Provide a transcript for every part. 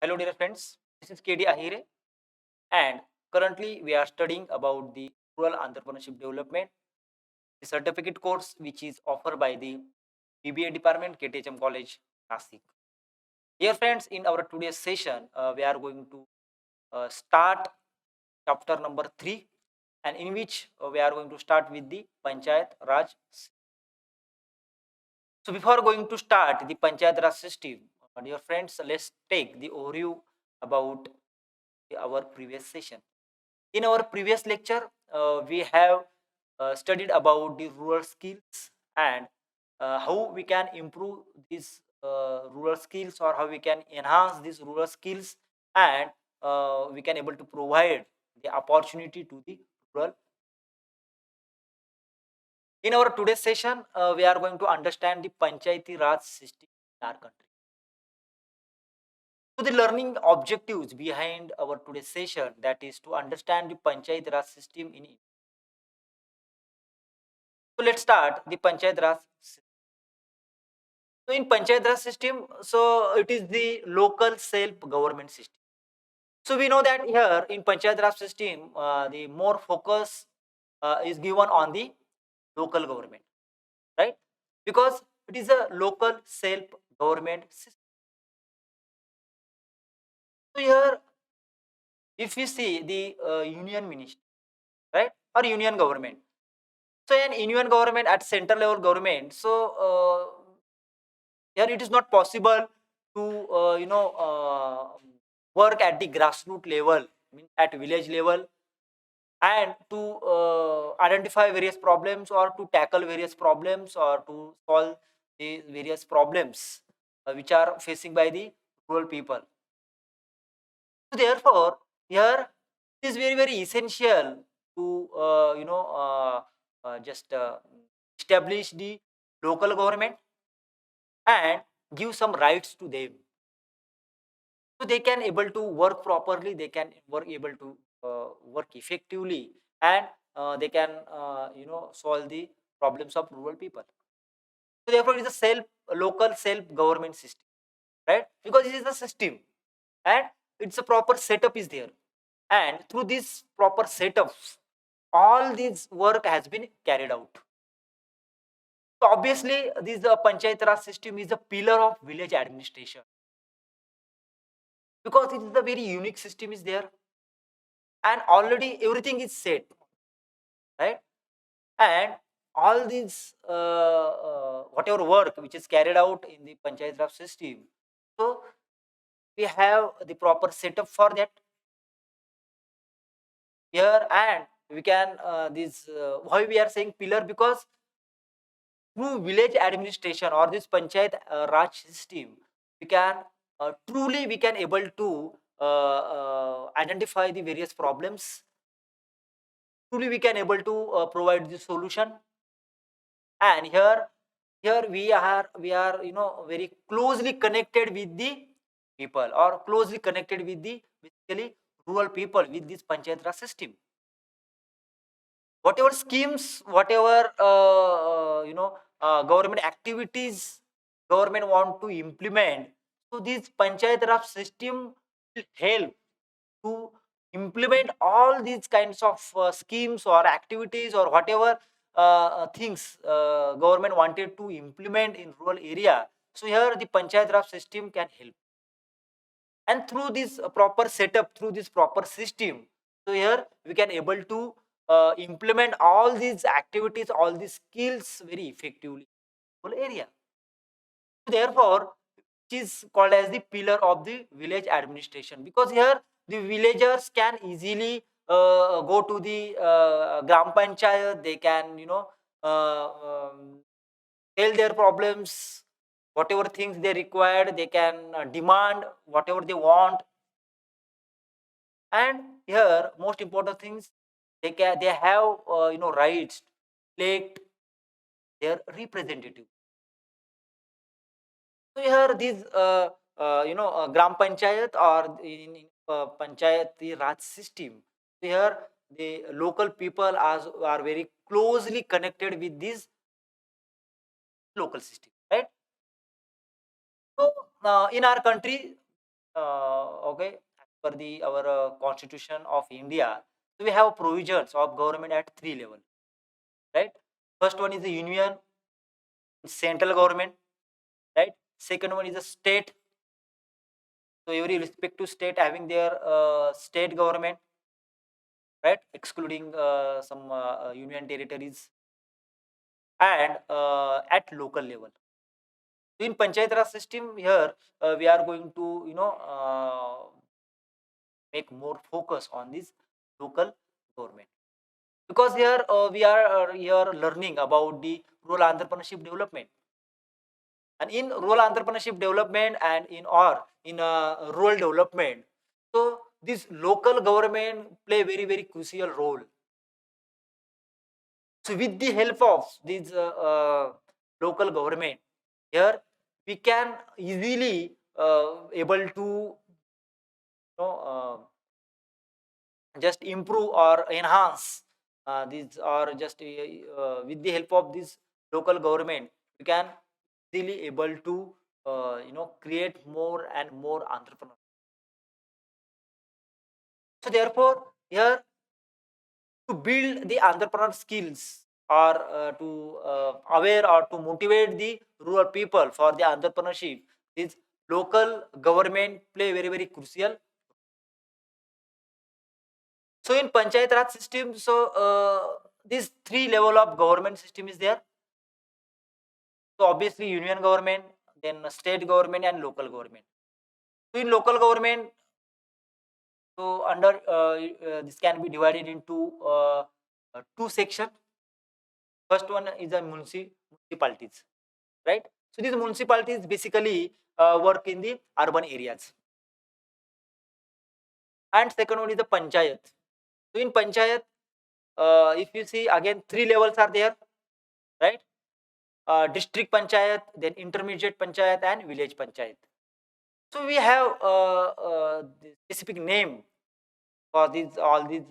Hello, dear friends. This is KD Ahire, and currently we are studying about the Rural Entrepreneurship Development, the certificate course which is offered by the BBA department, KTHM College, Nasik. Dear friends, in our today's session, we are going to start chapter number 3, and in which we are going to start with the Panchayat Raj. So, before going to start the Panchayat Raj system, dear friends, let's take the overview about our previous session. In our previous lecture, we have studied about the rural skills and how we can improve these rural skills, or how we can enhance these rural skills, and we can able to provide the opportunity to the rural. In our today's session, we are going to understand the Panchayati Raj system in our country. So the learning objectives behind our today's session, that is to understand the Panchayati Raj system in. So let's start the Panchayat Raj. So in Panchayat Raj system, so it is the local self-government system. So we know that here in Panchayat Raj system, the more focus is given on the local government, right? Because it is a local self-government system. So here, if we see the union ministry, right, or union government. So in union government at central level government, so here it is not possible to work at the grassroots level, at village level, and to identify various problems, or to tackle various problems, or to solve the various problems which are facing by the rural people. So therefore here it is very very essential to just establish the local government and give some rights to them, so they can able to work properly, they can work able to work effectively, and they can solve the problems of rural people. So therefore it is a self local self government system, right? Because it is a system, and it's a proper setup is there, and through this proper setups all this work has been carried out. So obviously this Panchayat Raj system is a pillar of village administration, because it is a very unique system is there, and already everything is set, right? And all these whatever work which is carried out in the Panchayat Raj system, so we have the proper setup for that here. And we can this why we are saying pillar, because through village administration or this Panchayat Raj system, we can truly we can able to identify the various problems. Truly we can able to provide the solution. And here we are very closely connected with the people, or closely connected with the basically rural people with this Panchayat Raj system. Whatever schemes, whatever government activities government want to implement, so this Panchayat Raj system will help to implement all these kinds of schemes or activities, or whatever things government wanted to implement in rural area. So here the Panchayat Raj system can help, and through this proper setup, through this proper system, so here we can able to implement all these activities, all these skills very effectively in rural area. Therefore it is called as the pillar of the village administration, because here the villagers can easily go to the gram panchayat, they can tell their problems, whatever things they required, they can demand whatever they want. And here most important things, they have rights to elect their representative. So here these gram panchayat, or in panchayati raj system, so here the local people are very closely connected with this local system, right? So in our country Okay, as per the our constitution of India, so we have provisions of government at three level, right? First one is the union, central government, right? Second one is the state, so every respective state having their state government, right, excluding some union territories, and at local level. So in Panchayat Raj system here, we are going to make more focus on this local government, because here we are here learning about the rural entrepreneurship development, and in rural entrepreneurship development and in rural development, so this local government play very crucial role. So with the help of this local government, here we can easily able to just improve or enhance these, or just with the help of this local government, we can easily able to create more and more entrepreneurs. So therefore here, to build the entrepreneur skills, or to aware or to motivate the rural people for the entrepreneurship, is local government play very crucial. So in panchayat raj system, so these three level of government system is there. So obviously union government, then state government and local government. So in local government, so under this can be divided into two section. First one is the municipalities, right? So these municipalities basically work in the urban areas, and second one is the panchayat. So in panchayat, if you see again, three levels are there, right? District panchayat, then intermediate panchayat, and village panchayat. So we have the specific name for these all these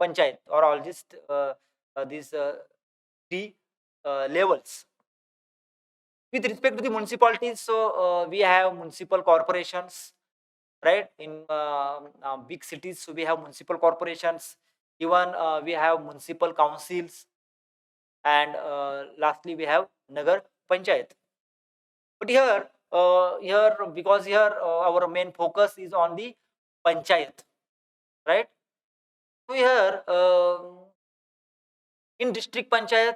panchayat, or all these three levels. With respect to the municipalities, so we have municipal corporations, right? In big cities, so we have municipal corporations. Even we have municipal councils, and lastly we have nagar panchayat. But here because here our main focus is on the panchayat, right? So here in district panchayat,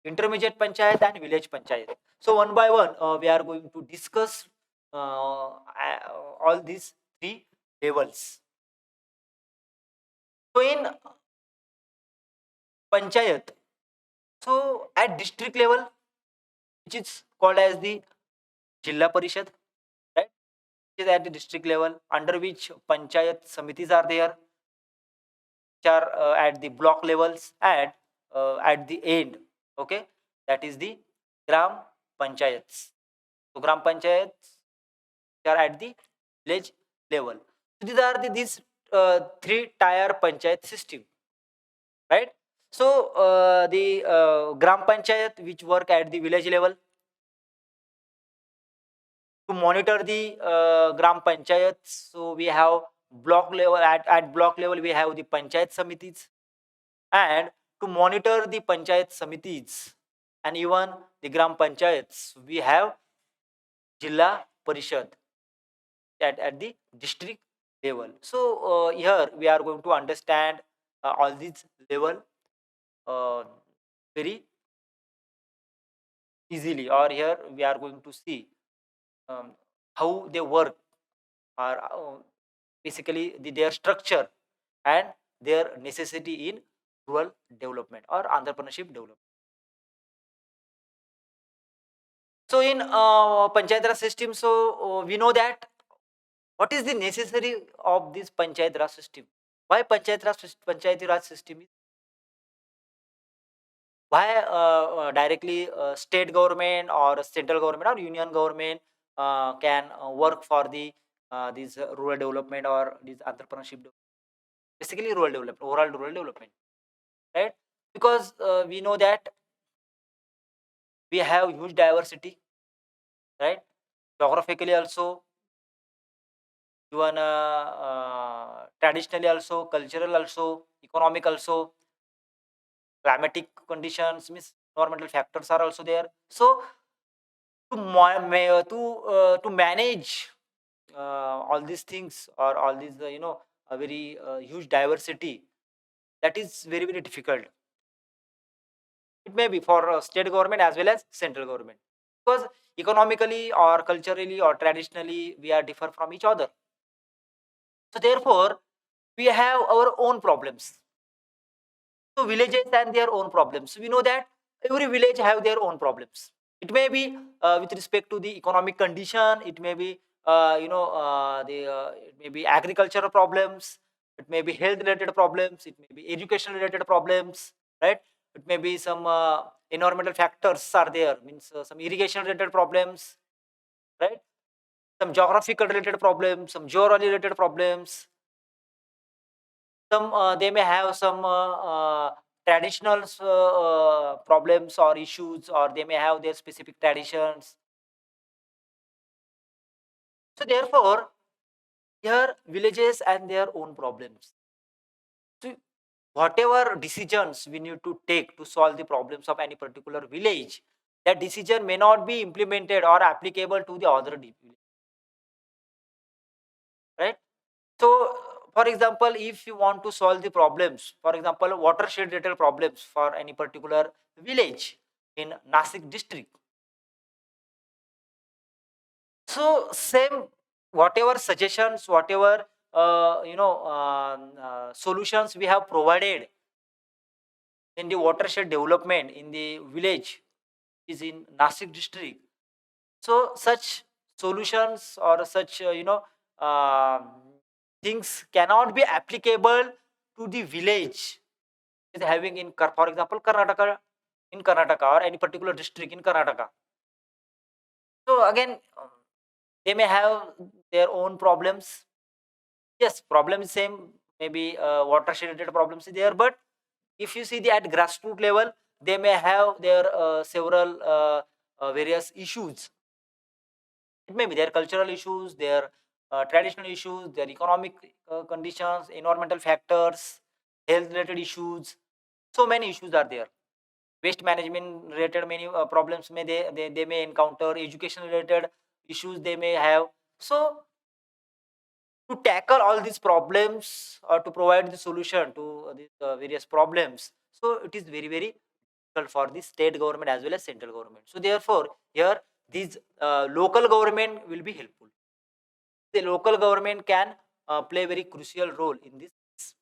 intermediate panchayat, and village panchayat. So one by one, we are going to discuss all these three levels. So in panchayat, so at district level, which is called as the Jilla Parishad, right? Which is at the district level, under which panchayat samitis are there, which are at the block levels, and at the end, okay, that is the gram panchayats. So gram panchayats are at the village level. So these are these three tier panchayat system, right? So the gram panchayat which work at the village level, to monitor the gram panchayats, so we have block level, at block level we have the panchayat samitis, and to monitor the panchayat samitis and even the gram panchayats, we have Jilla Parishad at the district level. So here we are going to understand all these level uh, very easily, or here we are going to see how they work, or basically their structure and their necessity in rural development or entrepreneurship development. So in panchayat raj system, so we know that what is the necessary of this panchayat raj system. Why panchayat raj system is, why directly state government or central government or union government can work for the this rural development or this entrepreneurship basically rural development, overall rural development, right? Because we know that we have huge diversity, right? Geographically also, even traditionally also, cultural also, economic also, climatic conditions means environmental factors are also there. So to manage all these things, or all these a very huge diversity, that is very very difficult. It may be for state government as well as central government, because economically or culturally or traditionally we are differ from each other. So therefore we have our own problems. So villages and their own problems. We know that every village have their own problems. It may be with respect to the economic condition. It may be it may be agricultural problems. It may be health related problems. It may be education related problems. Right. It may be some environmental factors are there. Means some irrigation related problems. Right. Some geographical related problems. Some geo related problems. Some they may have some traditional problems or issues, or they may have their specific traditions. So therefore here villages and their own problems. So whatever decisions we need to take to solve the problems of any particular village, that decision may not be implemented or applicable to the other village, right? So for example, if you want to solve the problems, for example watershed related problems for any particular village in Nasik district, so same, whatever suggestions, whatever solutions we have provided in the watershed development in the village is in Nasik district. So such solutions or such things cannot be applicable to the village is having in for example Karnataka, in Karnataka, or any particular district in Karnataka. So again, they may have their own problems. Yes, problem is same. Maybe watershed related problems is there, but if you see the at grassroots level, they may have their several various issues. It may be their cultural issues, their traditional issues, their economic conditions, environmental factors, health related issues. So many issues are there. Waste management related many problems may they may encounter. Education related issues they may have. So to tackle all these problems or to provide the solution to these various problems, so it is very very difficult for the state government as well as central government. So therefore here these local government will be helpful. The local government can play a very crucial role in this.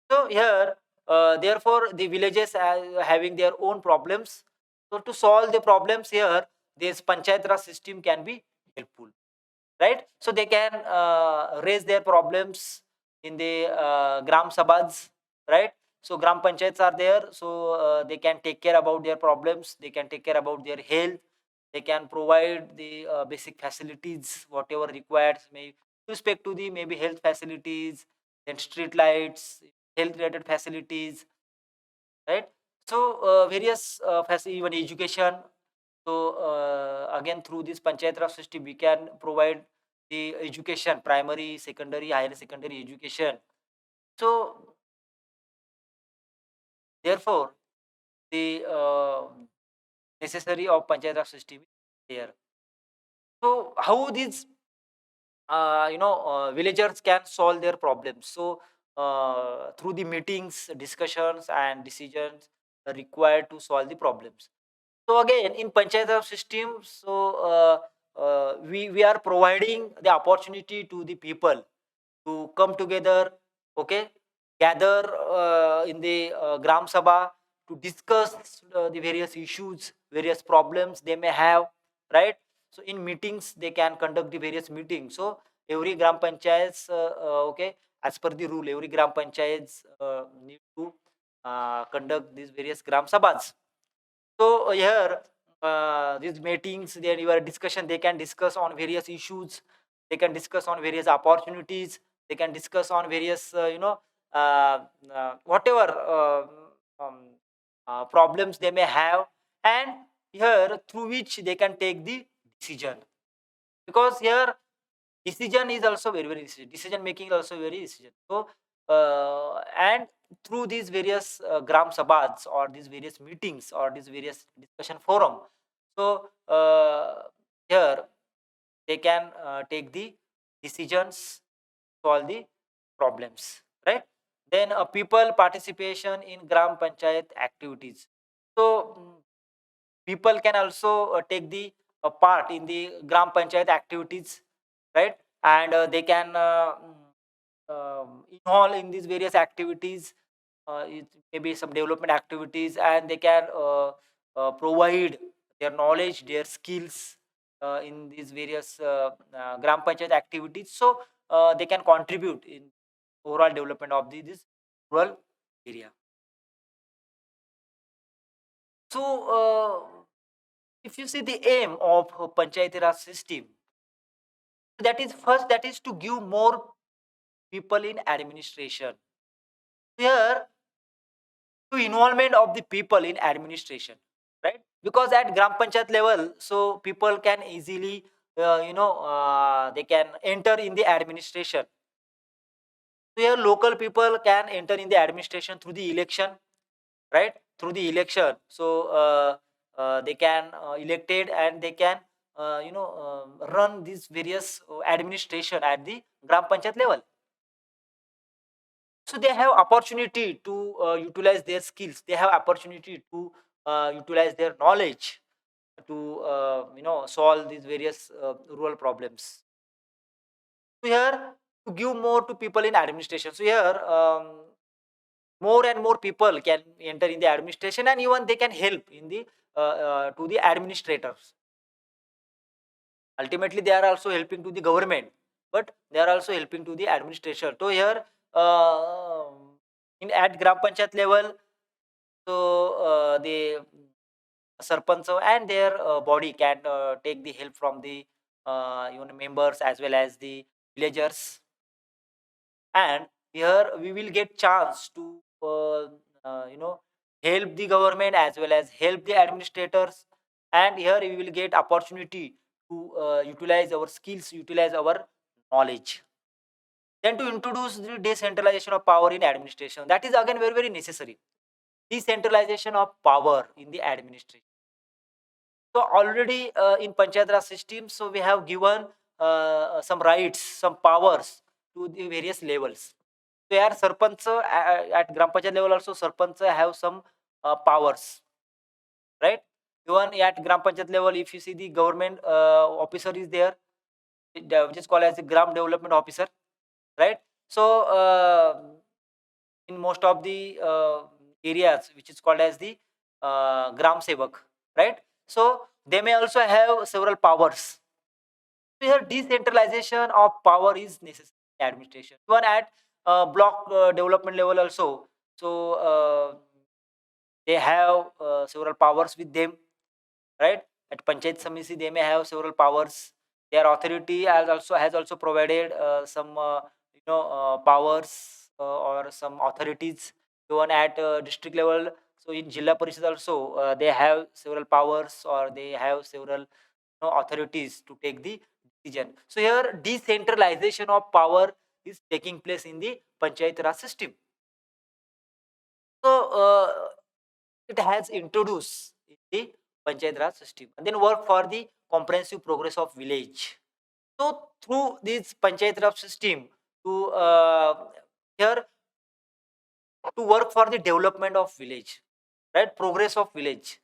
So here therefore the villages are having their own problems. So to solve the problems here, this panchayat raj system can be helpful, right? So they can raise their problems in the gram sabhas, right? So gram panchayats are there, so they can take care about their problems, they can take care about their health, they can provide the basic facilities whatever required, may with respect to the maybe health facilities, then street lights, health related facilities, right? So various even education. So again through this panchayat raj system we can provide the education, primary, secondary, higher secondary education. So therefore the necessary of panchayat raj system is there. So how these villagers can solve their problems? So through the meetings, discussions and decisions required to solve the problems. So again, in Panchayat Raj system, so we are providing the opportunity to the people to come together, okay, gather in the Gram Sabha to discuss the various issues, various problems they may have, right? So in meetings, they can conduct the various meetings. So every Gram Panchayats, okay, as per the rule, every Gram Panchayats need to conduct these various Gram Sabhas. So here, these meetings, then your discussion, they can discuss on various issues, they can discuss on various opportunities, they can discuss on various, whatever problems they may have, and here through which they can take the decision. Because here decision is also very decision making is also very decision. So and through these various gram sabhas or these various meetings or these various discussion forum, so here they can take the decisions, solve the problems, right? Then people participation in gram panchayat activities. So people can also take the part in the gram panchayat activities, right? And they can involve in these various activities, it may be some development activities, and they can provide their knowledge, their skills in these various gram panchayat activities. So they can contribute in overall development of this rural area. So if you see the aim of Panchayati Raj system, that is first, that is to give more people in administration. Here, to involvement of the people in administration, right? Because at gram panchayat level, so people can easily, they can enter in the administration. So here, local people can enter in the administration through the election, right? Through the election, so they can elected, and they can run these various administration at the gram panchayat level. So they have opportunity to utilize their skills, they have opportunity to utilize their knowledge to solve these various rural problems. So here, to give more to people in administration, so here more and more people can enter in the administration, and even they can help in the to the administrators. Ultimately they are also helping to the government, but they are also helping to the administration. So here, uh, in at gram panchayat level, so the sarpanch and their body can take the help from the members as well as the villagers. And here we will get chance to help the government as well as help the administrators. And here we will get opportunity to utilize our skills, utilize our knowledge. Then to introduce the decentralization of power in administration, that is again very necessary. Decentralization of power in the administration. So already in Panchayat Raj system, so we have given some rights, some powers to the various levels. So here Sarpanch at Gram Panchayat level also, Sarpanch have some powers, right? Even at Gram Panchayat level, if you see the government officer is there, which is called as the Gram Development Officer, right? So in most of the areas, which is called as the Gram Sevak, right? So they may also have several powers. So here decentralization of power is necessary in administration. Even at block development level also, so they have several powers with them, right? At Panchayat Samiti, they may have several powers. Their authority has also provided some powers or some authorities. Even at district level, so in Jilla Parishad also, they have several powers or they have several authorities to take the decision. So here decentralization of power is taking place in the Panchayat Raj system. So it has introduced in the Panchayat Raj system, and then work for the comprehensive progress of village. So through this Panchayat Raj system, to here to work for the development of village, right? Progress of village.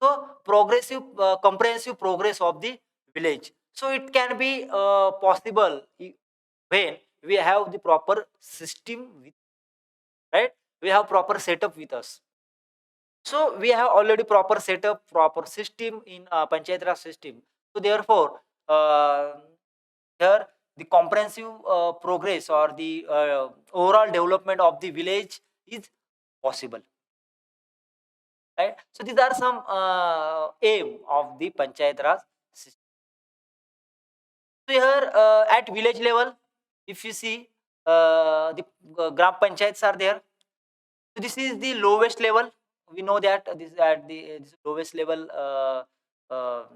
So progressive, comprehensive progress of the village. So it can be possible when we have the proper system, with, right? We have proper setup with us. So we have already proper setup, proper system in Panchayat Raj system. So therefore, here the comprehensive progress or the overall development of the village is possible, right? So these are some aim of the Panchayat Raj system. So here at village level, if you see the gram panchayats are there. So this is the lowest level. We know that this is at the this lowest level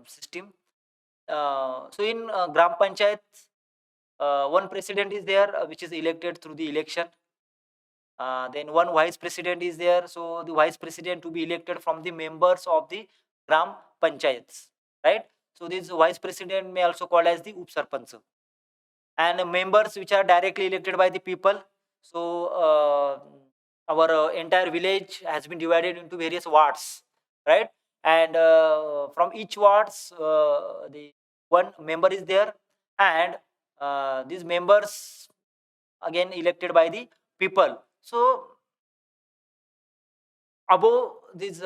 system. So in gram panchayat, one president is there, which is elected through the election. Then one vice president is there. So the vice president to be elected from the members of the gram panchayats, right? So this vice president may also called as the up sarpanch, and members which are directly elected by the people. So our entire village has been divided into various wards, right? And from each wards, the one member is there, and these members again elected by the people. So above this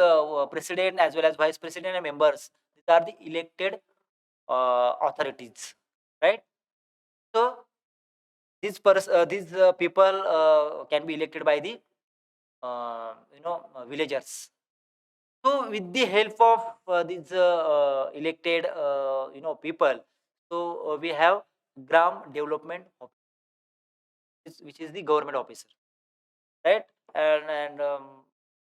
president as well as vice president and members, these are the elected authorities, right? So these people can be elected by the villagers. So with the help of these elected people, so we have gram development office, which is the government officer, right? And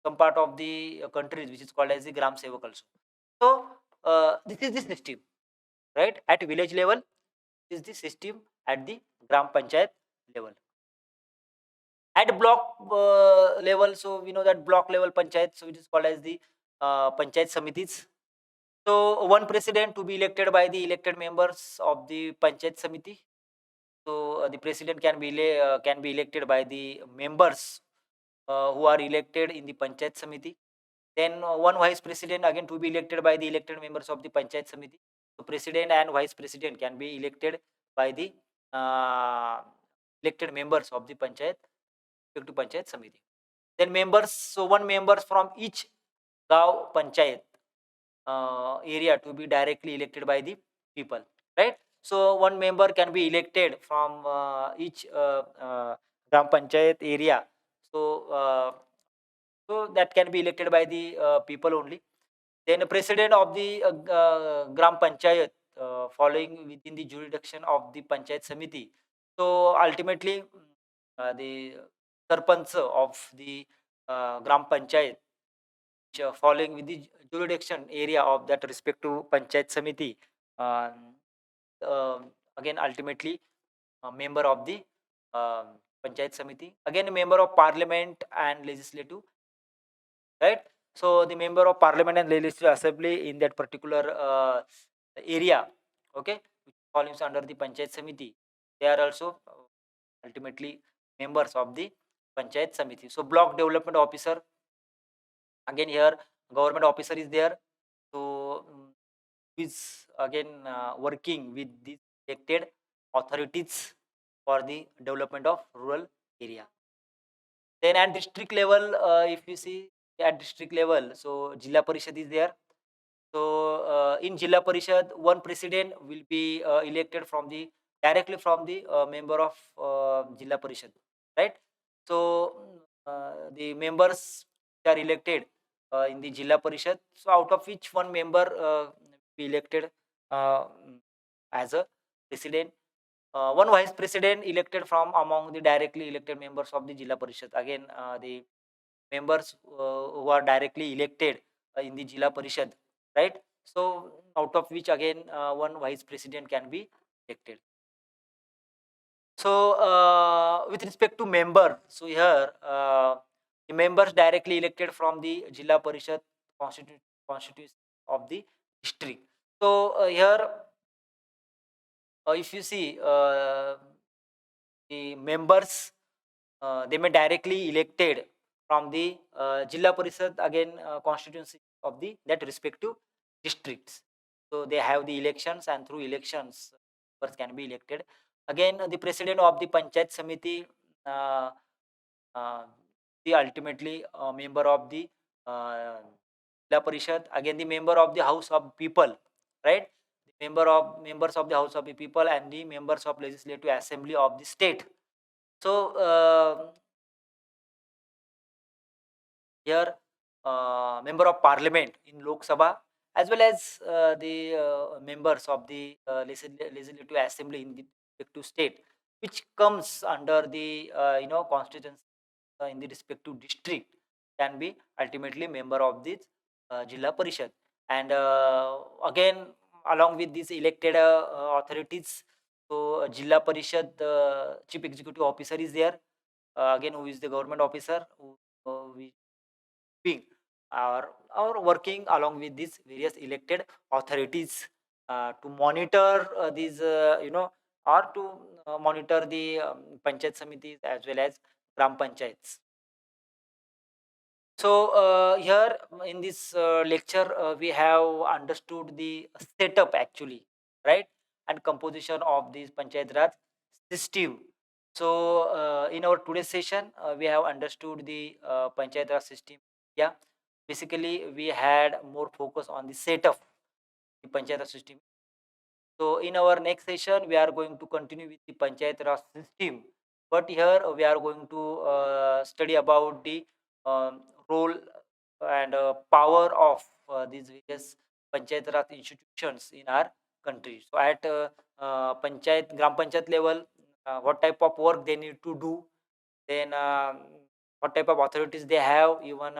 some part of the countries which is called as the gram sevak also. So this is the system, right? At village level is the system, at the gram panchayat level. At block level, so we know that block level panchayat, so it is called as the panchayat samitis. So one president to be elected by the elected members of the panchayat samiti. So the president can be elected by the members who are elected in the panchayat samiti. Then one vice president again to be elected by the elected members of the panchayat samiti. So president and vice president can be elected by the uh, elected members of the panchayat to panchayat samiti. Then members, so one members from each gaon panchayat area to be directly elected by the people, right? So one member can be elected from each gram panchayat area. So so that can be elected by the people only. Then the president of the gram panchayat following within the jurisdiction of the panchayat samiti. So ultimately, the sarpanch of the gram panchayat, which, following with the jurisdiction area of that respective panchayat samiti, um, again ultimately a member of the panchayat samiti, again a member of parliament and legislative, right? So the member of parliament and legislative assembly in that particular area, okay, which falls under the panchayat samiti, they are also ultimately members of the panchayat samiti. So block development officer, again here government officer is there. So who is again working with the elected authorities for the development of rural area. Then at district level, if you see at district level, so Jilla Parishad is there. So in Jilla Parishad, one president will be elected from the directly from the member of Jilla Parishad, right? So the members are elected in the Jilla Parishad. So out of which one member be elected uh, as a president, one vice president elected from among the directly elected members of the Jilla Parishad. Again, the members who are directly elected in the Jilla Parishad, right? So out of which again one vice president can be elected. So with respect to member, so here the members directly elected from the Jilla Parishad constitution of the district. So here if you see the members, they may directly elected from the Jilla Parishad, again constituency of the that respective districts. So they have the elections, and through elections members can be elected. Again the president of the Panchayat Samiti, uh, uh, the ultimately member of the uh, Jilla Parishad, again the member of the House of People, right? The members of the House of the People and the members of Legislative Assembly of the state. So here member of parliament in Lok Sabha, as well as the members of the legislative assembly in the respective state, which comes under the constituency in the respective district, can be ultimately member of this Jilla Parishad. And again, along with these elected authorities, So Jilla Parishad chief executive officer is there, again who is the government officer who we doing or working along with these various elected authorities to monitor these or to monitor the panchayat samitis as well as gram panchayats. So here in this lecture we have understood the setup actually, right, and composition of this panchayat raj system. So in our today's session we have understood the panchayat raj system. Yeah, basically we had more focus on the setup the panchayat raj system. So in our next session, we are going to continue with the Panchayat Raj system. But here we are going to study about the role and power of these various Panchayat Raj institutions in our country. So at Panchayat, Gram Panchayat level, what type of work they need to do, then what type of authorities they have, even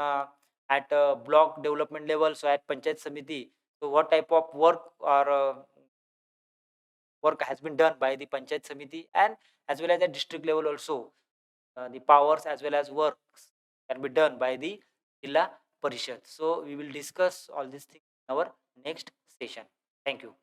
at block development level, so at Panchayat Samiti, so what type of work or work has been done by the Panchayat Samiti, and as well as at district level also the powers as well as works can be done by the Jilla Parishad. So we will discuss all these things in our next session. Thank you.